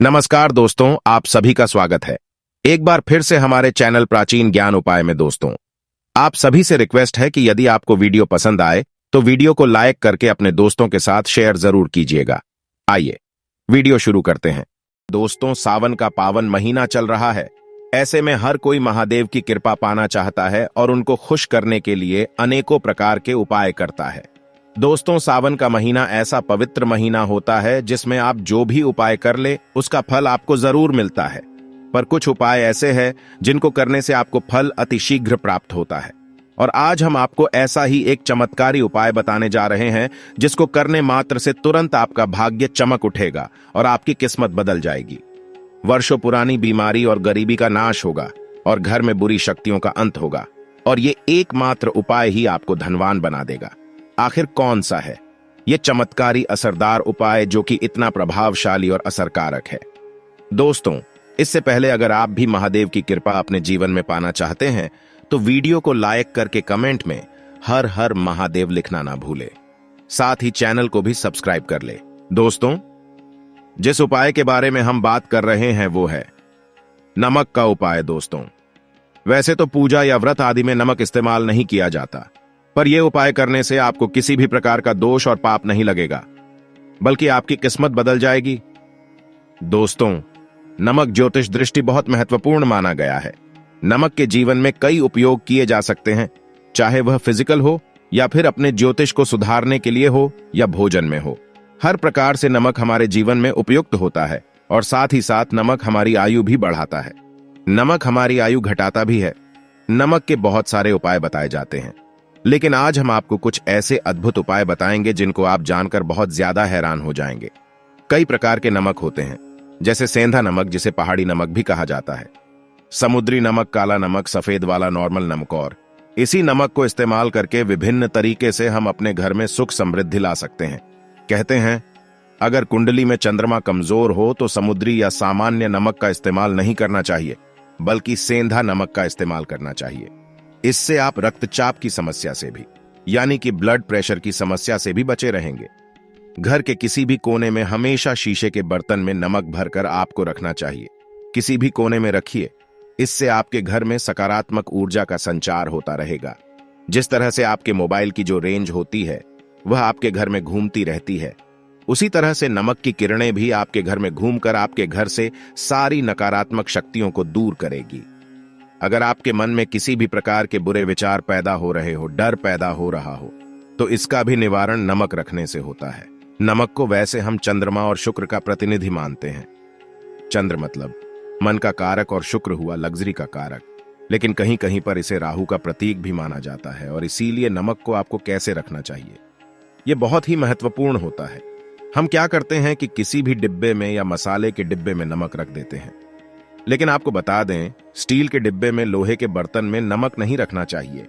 नमस्कार दोस्तों, आप सभी का स्वागत है एक बार फिर से हमारे चैनल प्राचीन ज्ञान उपाय में। दोस्तों, आप सभी से रिक्वेस्ट है कि यदि आपको वीडियो पसंद आए तो वीडियो को लाइक करके अपने दोस्तों के साथ शेयर जरूर कीजिएगा। आइए वीडियो शुरू करते हैं। दोस्तों, सावन का पावन महीना चल रहा है। ऐसे में हर कोई महादेव की कृपा पाना चाहता है और उनको खुश करने के लिए अनेकों प्रकार के उपाय करता है। दोस्तों, सावन का महीना ऐसा पवित्र महीना होता है जिसमें आप जो भी उपाय कर ले उसका फल आपको जरूर मिलता है। पर कुछ उपाय ऐसे हैं जिनको करने से आपको फल अतिशीघ्र प्राप्त होता है। और आज हम आपको ऐसा ही एक चमत्कारी उपाय बताने जा रहे हैं जिसको करने मात्र से तुरंत आपका भाग्य चमक उठेगा और आपकी किस्मत बदल जाएगी। वर्षों पुरानी बीमारी और गरीबी का नाश होगा और घर में बुरी शक्तियों का अंत होगा। और ये एकमात्र उपाय ही आपको धनवान बना देगा। आखिर कौन सा है यह चमत्कारी असरदार उपाय जो कि इतना प्रभावशाली और असरकारक है? दोस्तों, इससे पहले अगर आप भी महादेव की कृपा अपने जीवन में पाना चाहते हैं तो वीडियो को लाइक करके कमेंट में हर हर महादेव लिखना ना भूले। साथ ही चैनल को भी सब्सक्राइब कर ले। दोस्तों, जिस उपाय के बारे में हम बात कर रहे हैं वो है नमक का उपाय। दोस्तों, वैसे तो पूजा या व्रत आदि में नमक इस्तेमाल नहीं किया जाता, पर यह उपाय करने से आपको किसी भी प्रकार का दोष और पाप नहीं लगेगा, बल्कि आपकी किस्मत बदल जाएगी। दोस्तों, नमक ज्योतिष दृष्टि बहुत महत्वपूर्ण माना गया है। नमक के जीवन में कई उपयोग किए जा सकते हैं, चाहे वह फिजिकल हो या फिर अपने ज्योतिष को सुधारने के लिए हो या भोजन में हो। हर प्रकार से नमक हमारे जीवन में उपयुक्त होता है और साथ ही साथ नमक हमारी आयु भी बढ़ाता है। नमक हमारी आयु घटाता भी है। नमक के बहुत सारे उपाय बताए जाते हैं, लेकिन आज हम आपको कुछ ऐसे अद्भुत उपाय बताएंगे जिनको आप जानकर बहुत ज्यादा हैरान हो जाएंगे। कई प्रकार के नमक होते हैं, जैसे सेंधा नमक जिसे पहाड़ी नमक भी कहा जाता है, समुद्री नमक, काला नमक, सफेद वाला नॉर्मल नमक। और इसी नमक को इस्तेमाल करके विभिन्न तरीके से हम अपने घर में सुख समृद्धि ला सकते हैं। कहते हैं अगर कुंडली में चंद्रमा कमजोर हो तो समुद्री या सामान्य नमक का इस्तेमाल नहीं करना चाहिए, बल्कि सेंधा नमक का इस्तेमाल करना चाहिए। इससे आप रक्तचाप की समस्या से भी, यानी कि ब्लड प्रेशर की समस्या से भी बचे रहेंगे। घर के किसी भी कोने में हमेशा शीशे के बर्तन में नमक भरकर आपको रखना चाहिए। किसी भी कोने में रखिए, इससे आपके घर में सकारात्मक ऊर्जा का संचार होता रहेगा। जिस तरह से आपके मोबाइल की जो रेंज होती है वह आपके घर में घूमती रहती है, उसी तरह से नमक की किरणें भी आपके घर में घूमकर आपके घर से सारी नकारात्मक शक्तियों को दूर करेगी। अगर आपके मन में किसी भी प्रकार के बुरे विचार पैदा हो रहे हो, डर पैदा हो रहा हो, तो इसका भी निवारण नमक रखने से होता है। नमक को वैसे हम चंद्रमा और शुक्र का प्रतिनिधि मानते हैं। चंद्र मतलब मन का कारक और शुक्र हुआ लग्जरी का कारक, लेकिन कहीं कहीं पर इसे राहु का प्रतीक भी माना जाता है। और इसीलिए नमक को आपको कैसे रखना चाहिए यह बहुत ही महत्वपूर्ण होता है। हम क्या करते हैं कि किसी भी डिब्बे में या मसाले के डिब्बे में नमक रख देते हैं, लेकिन आपको बता दें स्टील के डिब्बे में, लोहे के बर्तन में नमक नहीं रखना चाहिए,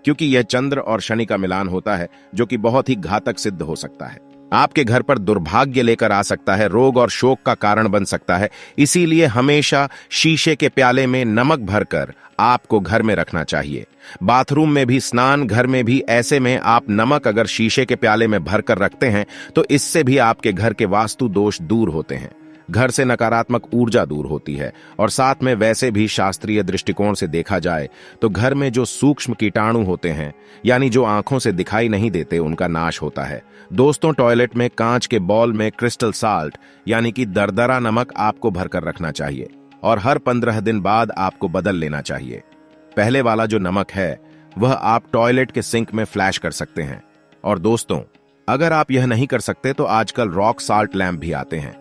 क्योंकि यह चंद्र और शनि का मिलान होता है जो कि बहुत ही घातक सिद्ध हो सकता है। आपके घर पर दुर्भाग्य लेकर आ सकता है, रोग और शोक का कारण बन सकता है। इसीलिए हमेशा शीशे के प्याले में नमक भरकर आपको घर में रखना चाहिए। बाथरूम में भी, स्नान घर में भी। ऐसे में आप नमक अगर शीशे के प्याले में भरकर रखते हैं तो इससे भी आपके घर के वास्तु दोष दूर होते हैं, घर से नकारात्मक ऊर्जा दूर होती है। और साथ में वैसे भी शास्त्रीय दृष्टिकोण से देखा जाए तो घर में जो सूक्ष्म कीटाणु होते हैं, यानी जो आंखों से दिखाई नहीं देते, उनका नाश होता है। दोस्तों, टॉयलेट में कांच के बॉल में क्रिस्टल साल्ट यानी कि दरदरा नमक आपको भरकर रखना चाहिए और हर 15 दिन बाद आपको बदल लेना चाहिए। पहले वाला जो नमक है वह आप टॉयलेट के सिंक में फ्लैश कर सकते हैं। और दोस्तों, अगर आप यह नहीं कर सकते तो आजकल रॉक साल्ट लैंप भी आते हैं।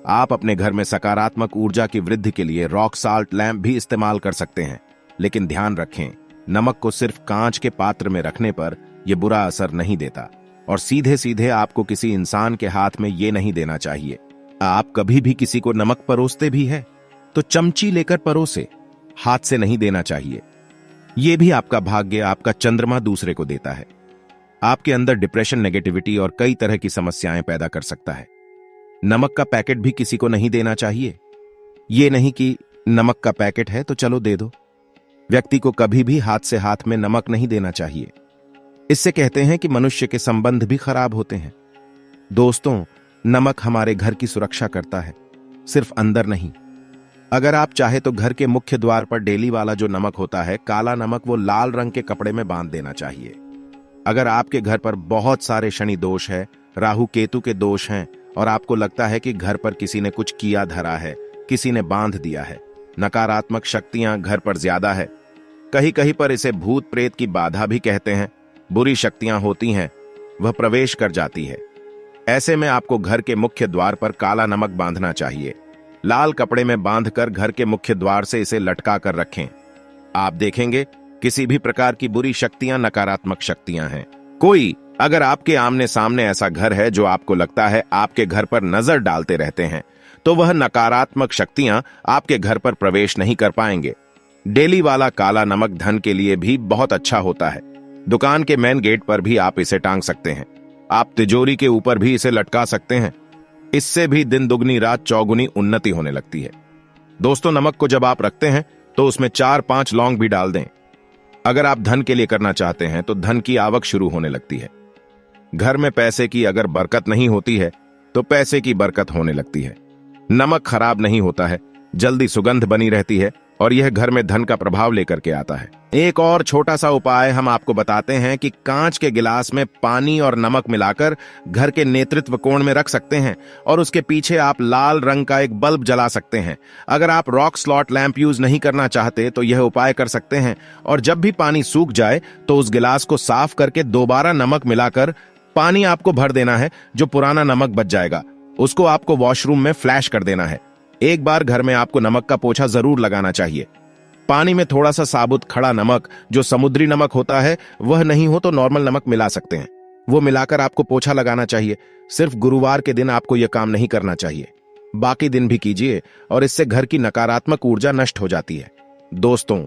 आप अपने घर में सकारात्मक ऊर्जा की वृद्धि के लिए रॉक साल्ट लैंप भी इस्तेमाल कर सकते हैं। लेकिन ध्यान रखें, नमक को सिर्फ कांच के पात्र में रखने पर यह बुरा असर नहीं देता और सीधे सीधे आपको किसी इंसान के हाथ में यह नहीं देना चाहिए। आप कभी भी किसी को नमक परोसते भी है तो चमची लेकर परोसे, हाथ से नहीं देना चाहिए। यह भी आपका भाग्य, आपका चंद्रमा दूसरे को देता है। आपके अंदर डिप्रेशन, नेगेटिविटी और कई तरह की समस्याएं पैदा कर सकता है। नमक का पैकेट भी किसी को नहीं देना चाहिए। यह नहीं कि नमक का पैकेट है तो चलो दे दो। व्यक्ति को कभी भी हाथ से हाथ में नमक नहीं देना चाहिए। इससे कहते हैं कि मनुष्य के संबंध भी खराब होते हैं। दोस्तों, नमक हमारे घर की सुरक्षा करता है। सिर्फ अंदर नहीं। अगर आप चाहे तो घर के मुख्य द्वार पर डेली वाला जो नमक होता है, काला नमक, वो लाल रंग के कपड़े में बांध देना चाहिए। अगर आपके घर पर बहुत सारे शनि दोष है, राहु केतु के दोष हैं और आपको लगता है कि घर पर किसी ने कुछ किया धरा है, किसी ने बांध दिया है, नकारात्मक शक्तियां घर पर ज्यादा है, कहीं कहीं पर इसे भूत प्रेत की बाधा भी कहते हैं, बुरी शक्तियां होती हैं, वह प्रवेश कर जाती है, ऐसे में आपको घर के मुख्य द्वार पर काला नमक बांधना चाहिए। लाल कपड़े में बांधकर घर के मुख्य द्वार से इसे लटका कर रखें। आप देखेंगे किसी भी प्रकार की बुरी शक्तियां, नकारात्मक शक्तियां हैं। कोई अगर आपके आमने सामने ऐसा घर है जो आपको लगता है आपके घर पर नजर डालते रहते हैं, तो वह नकारात्मक शक्तियां आपके घर पर प्रवेश नहीं कर पाएंगे। डेली वाला काला नमक धन के लिए भी बहुत अच्छा होता है। दुकान के मेन गेट पर भी आप इसे टांग सकते हैं। आप तिजोरी के ऊपर भी इसे लटका सकते हैं। इससे भी दिन दुगनी रात चौगुनी उन्नति होने लगती है। दोस्तों, नमक को जब आप रखते हैं तो उसमें 4-5 लौंग भी डाल दें। अगर आप धन के लिए करना चाहते हैं तो धन की आवक शुरू होने लगती है। घर में पैसे की अगर बरकत नहीं होती है तो पैसे की बरकत होने लगती है। नमक खराब नहीं होता है, जल्दी सुगंध बनी रहती है और यह घर में धन का प्रभाव लेकर के आता है। एक और छोटा सा उपाय हम आपको बताते हैं कि कांच के गिलास में पानी और नमक मिलाकर घर के नेतृत्व कोण में रख सकते हैं और उसके पीछे आप लाल रंग का एक बल्ब जला सकते हैं। अगर आप रॉक स्लॉट लैंप यूज नहीं करना चाहते तो यह उपाय कर सकते हैं और जब भी पानी सूख जाए तो उस गिलास को साफ करके दोबारा नमक मिलाकर पानी आपको भर देना है। जो पुराना नमक बच जाएगा उसको आपको वॉशरूम में फ्लैश कर देना है। एक बार घर में आपको नमक का पोछा जरूर लगाना चाहिए। पानी में थोड़ा सा साबुत खड़ा नमक, जो समुद्री नमक होता है, वह नहीं हो तो नॉर्मल नमक मिला सकते हैं। वो मिलाकर आपको पोछा लगाना चाहिए। सिर्फ गुरुवार के दिन आपको यह काम नहीं करना चाहिए, बाकी दिन भी कीजिए और इससे घर की नकारात्मक ऊर्जा नष्ट हो जाती है। दोस्तों,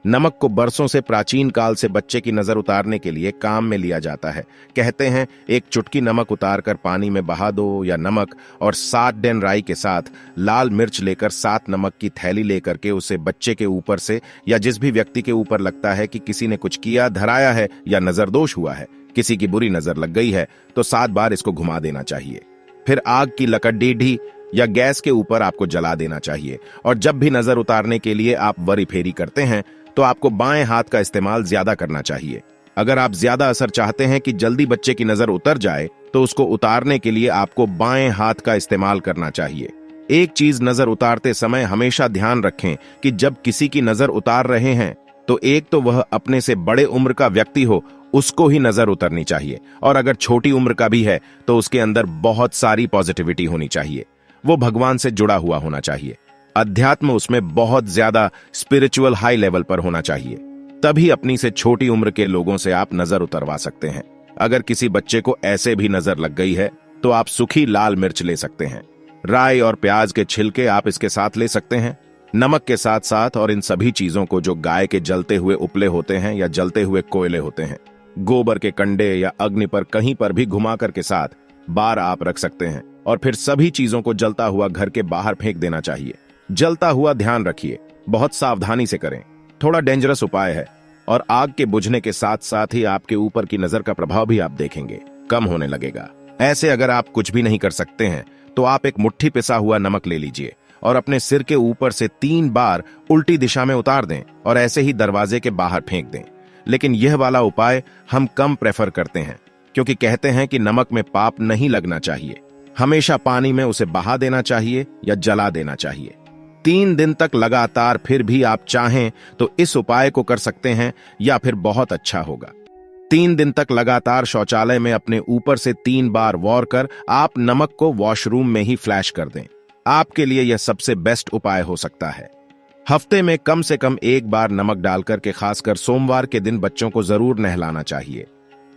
नमक को बरसों से प्राचीन काल से बच्चे की नजर उतारने के लिए काम में लिया जाता है। कहते हैं एक चुटकी नमक उतारकर पानी में बहा दो, या नमक और 7 डेन राई के साथ लाल मिर्च लेकर 7 नमक की थैली लेकर के उसे बच्चे के ऊपर से या जिस भी व्यक्ति के ऊपर लगता है कि किसी ने कुछ किया धराया है या नजर दोष हुआ है, किसी की बुरी नजर लग गई है, तो 7 बार इसको घुमा देना चाहिए। फिर आग की लकड़ी या गैस के ऊपर आपको जला देना चाहिए। और जब भी नजर उतारने के लिए आप वरी फेरी करते हैं तो आपको बाएं हाथ का इस्तेमाल ज्यादा करना चाहिए। अगर आप ज्यादा असर चाहते हैं कि जल्दी बच्चे की नजर उतर जाए तो उसको उतारने के लिए आपको बाएं हाथ का इस्तेमाल करना चाहिए। एक चीज नजर उतारते समय हमेशा ध्यान रखें कि जब किसी की नजर उतार रहे हैं तो एक तो वह अपने से बड़े उम्र का व्यक्ति हो, उसको ही नजर उतरनी चाहिए, और अगर छोटी उम्र का भी है तो उसके अंदर बहुत सारी पॉजिटिविटी होनी चाहिए। वो भगवान से जुड़ा हुआ होना चाहिए। अध्यात्म उसमें बहुत ज्यादा स्पिरिचुअल हाई लेवल पर होना चाहिए। तभी अपनी से छोटी उम्र के लोगों से आप नजर उतरवा सकते हैं। अगर किसी बच्चे को ऐसे भी नजर लग गई है तो आप सूखी लाल मिर्च ले सकते हैं। राई और प्याज के छिलके आप इसके साथ ले सकते हैं, नमक के साथ साथ। और इन सभी चीजों को, जो गाय के जलते हुए उपले होते हैं या जलते हुए कोयले होते हैं, गोबर के कंडे या अग्नि पर कहीं पर भी घुमाकर के साथ बार आप रख सकते हैं। और फिर सभी चीजों को जलता हुआ घर के बाहर फेंक देना चाहिए। जलता हुआ ध्यान रखिए, बहुत सावधानी से करें, थोड़ा डेंजरस उपाय है। और आग के बुझने के साथ साथ ही आपके ऊपर की नजर का प्रभाव भी आप देखेंगे कम होने लगेगा। ऐसे अगर आप कुछ भी नहीं कर सकते हैं तो आप एक मुट्ठी पिसा हुआ नमक ले लीजिए और अपने सिर के ऊपर से 3 बार उल्टी दिशा में उतार दें और ऐसे ही दरवाजे के बाहर फेंक दें। लेकिन यह वाला उपाय हम कम प्रेफर करते हैं, क्योंकि कहते हैं कि नमक में पाप नहीं लगना चाहिए। हमेशा पानी में उसे बहा देना चाहिए या जला देना चाहिए। 3 दिन तक लगातार फिर भी आप चाहें तो इस उपाय को कर सकते हैं, या फिर बहुत अच्छा होगा। 3 दिन तक लगातार शौचालय में अपने ऊपर से 3 बार वॉर कर आप नमक को वॉशरूम में ही फ्लैश कर दें। आपके लिए यह सबसे बेस्ट उपाय हो सकता है। हफ्ते में कम से कम 1 बार नमक डालकर के खासकर सोमवार के दिन बच्चों को जरूर नहलाना चाहिए,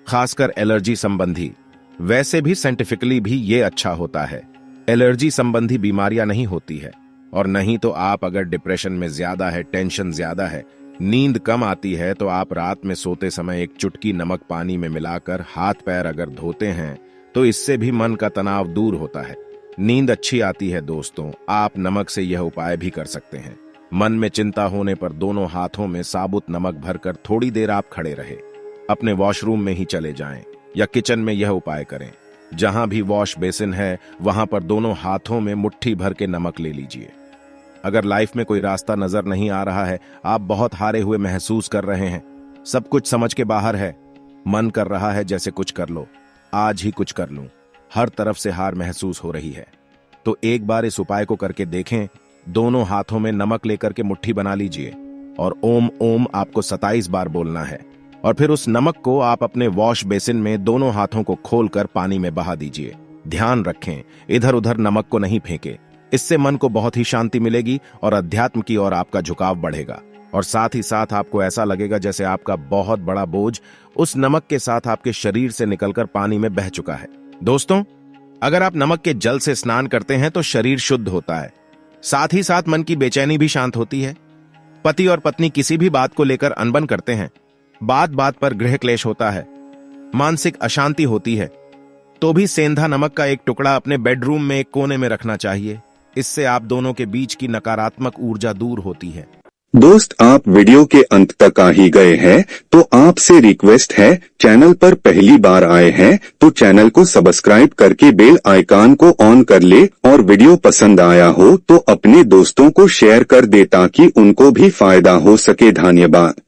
खासकर एलर्जी संबंधी। वैसे भी साइंटिफिकली भी ये अच्छा होता है। एलर्जी संबंधी बीमारियां नहीं होती है। और नहीं तो आप अगर डिप्रेशन में ज्यादा है, टेंशन ज्यादा है, नींद कम आती है, तो आप रात में सोते समय एक चुटकी नमक पानी में मिलाकर हाथ पैर अगर धोते हैं तो इससे भी मन का तनाव दूर होता है, नींद अच्छी आती है। दोस्तों, आप नमक से यह उपाय भी कर सकते हैं। मन में चिंता होने पर दोनों हाथों में साबुत नमक भरकर थोड़ी देर आप खड़े रहे, अपने वॉशरूम में ही चले जाएं या किचन में यह उपाय करें। जहां भी वॉश बेसिन है वहां पर दोनों हाथों में मुट्ठी भर के नमक ले लीजिए। अगर लाइफ में कोई रास्ता नजर नहीं आ रहा है, आप बहुत हारे हुए महसूस कर रहे हैं, सब कुछ समझ के बाहर है, मन कर रहा है जैसे कुछ कर लो, आज ही कुछ कर लूं, हर तरफ से हार महसूस हो रही है, तो एक बार इस उपाय को करके देखें। दोनों हाथों में नमक लेकर के मुट्ठी बना लीजिए और ओम ओम आपको 27 बार बोलना है, और फिर उस नमक को आप अपने वॉश बेसिन में दोनों हाथों को खोलकर पानी में बहा दीजिए। ध्यान रखें, इधर उधर नमक को नहीं फेंके। इससे मन को बहुत ही शांति मिलेगी और अध्यात्म की ओर आपका झुकाव बढ़ेगा, और साथ ही साथ आपको ऐसा लगेगा जैसे आपका बहुत बड़ा बोझ उस नमक के साथ आपके शरीर से निकलकर पानी में बह चुका है। दोस्तों, अगर आप नमक के जल से स्नान करते हैं तो शरीर शुद्ध होता है, साथ ही साथ मन की बेचैनी भी शांत होती है। पति और पत्नी किसी भी बात को लेकर अनबन करते हैं, बात बात पर गृह क्लेश होता है, मानसिक अशांति होती है, तो भी सेंधा नमक का एक टुकड़ा अपने बेडरूम में एक कोने में रखना चाहिए। इससे आप दोनों के बीच की नकारात्मक ऊर्जा दूर होती है। दोस्त, आप वीडियो के अंत तक आ ही गए हैं, तो आपसे रिक्वेस्ट है, चैनल पर पहली बार आए हैं तो चैनल को सब्सक्राइब करके बेल आइकन को ऑन कर ले, और वीडियो पसंद आया हो तो अपने दोस्तों को शेयर कर दे ताकि उनको भी फायदा हो सके। धन्यवाद।